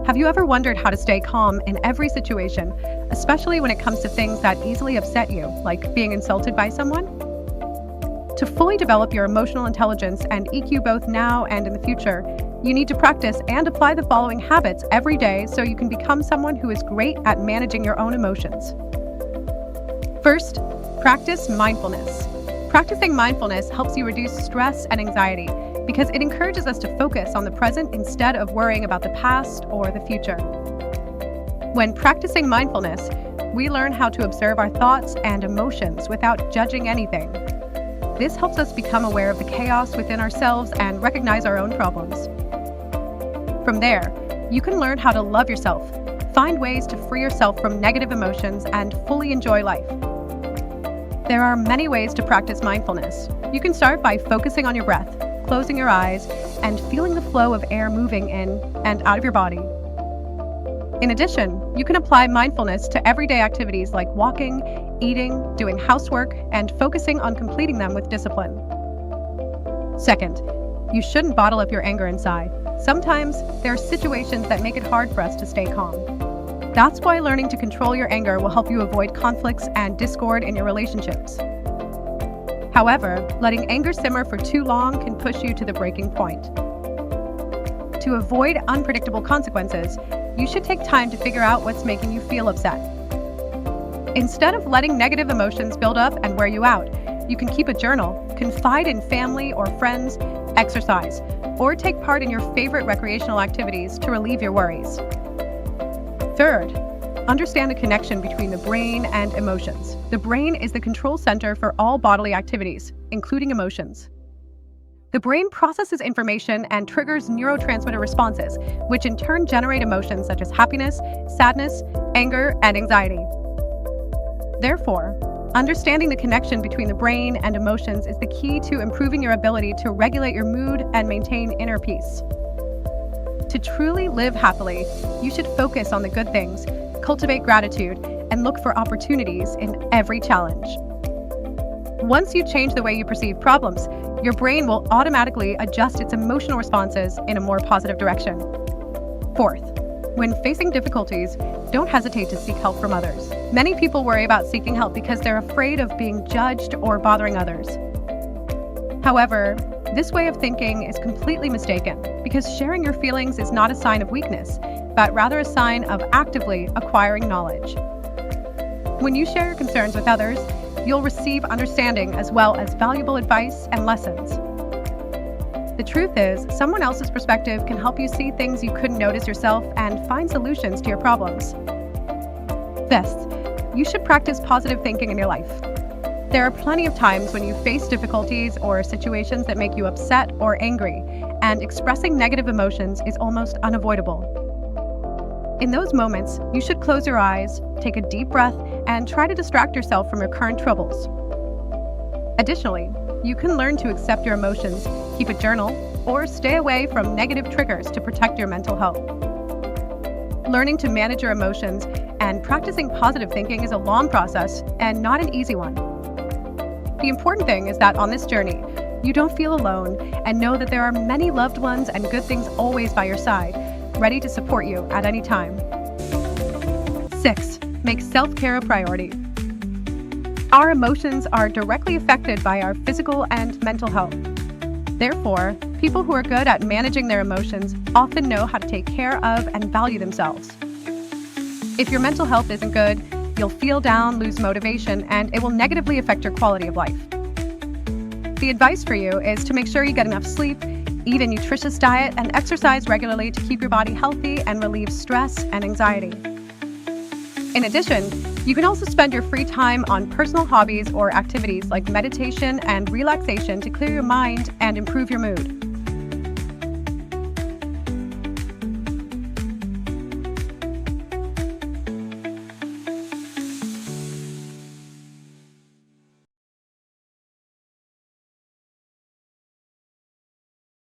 Have you ever wondered how to stay calm in every situation, especially when it comes to things that easily upset you, like being insulted by someone? To fully develop your emotional intelligence and EQ both now and in the future, you need to practice and apply the following habits every day so you can become someone who is great at managing your own emotions. First, practice mindfulness. Practicing mindfulness helps you reduce stress and anxiety because it encourages us to focus on the present instead of worrying about the past or the future. When practicing mindfulness, we learn how to observe our thoughts and emotions without judging anything. This helps us become aware of the chaos within ourselves and recognize our own problems. From there, you can learn how to love yourself, find ways to free yourself from negative emotions, and fully enjoy life. There are many ways to practice mindfulness. You can start by focusing on your breath, closing your eyes, and feeling the flow of air moving in and out of your body. In addition, you can apply mindfulness to everyday activities like walking, eating, doing housework, and focusing on completing them with discipline. Second, you shouldn't bottle up your anger inside. Sometimes there are situations that make it hard for us to stay calm. That's why learning to control your anger will help you avoid conflicts and discord in your relationships. However, letting anger simmer for too long can push you to the breaking point. To avoid unpredictable consequences, you should take time to figure out what's making you feel upset. Instead of letting negative emotions build up and wear you out, you can keep a journal, confide in family or friends, exercise, or take part in your favorite recreational activities to relieve your worries. Third, understand the connection between the brain and emotions. The brain is the control center for all bodily activities, including emotions. The brain processes information and triggers neurotransmitter responses, which in turn generate emotions such as happiness, sadness, anger, and anxiety. Therefore, understanding the connection between the brain and emotions is the key to improving your ability to regulate your mood and maintain inner peace. To truly live happily, you should focus on the good things, cultivate gratitude, and look for opportunities in every challenge. Once you change the way you perceive problems, your brain will automatically adjust its emotional responses in a more positive direction. Fourth, when facing difficulties, don't hesitate to seek help from others. Many people worry about seeking help because they're afraid of being judged or bothering others. However, this way of thinking is completely mistaken because sharing your feelings is not a sign of weakness, but rather a sign of actively acquiring knowledge. When you share your concerns with others, you'll receive understanding as well as valuable advice and lessons. The truth is, someone else's perspective can help you see things you couldn't notice yourself and find solutions to your problems. Fifth, you should practice positive thinking in your life. There are plenty of times when you face difficulties or situations that make you upset or angry, and expressing negative emotions is almost unavoidable. In those moments, you should close your eyes, take a deep breath, and try to distract yourself from your current troubles. Additionally, you can learn to accept your emotions, keep a journal, or stay away from negative triggers to protect your mental health. Learning to manage your emotions and practicing positive thinking is a long process and not an easy one. The important thing is that on this journey, you don't feel alone and know that there are many loved ones and good things always by your side, ready to support you at any time. 6. Make self-care a priority. Our emotions are directly affected by our physical and mental health. Therefore, people who are good at managing their emotions often know how to take care of and value themselves. If your mental health isn't good, you'll feel down, lose motivation, and it will negatively affect your quality of life. The advice for you is to make sure you get enough sleep, eat a nutritious diet, and exercise regularly to keep your body healthy and relieve stress and anxiety. In addition, you can also spend your free time on personal hobbies or activities like meditation and relaxation to clear your mind and improve your mood.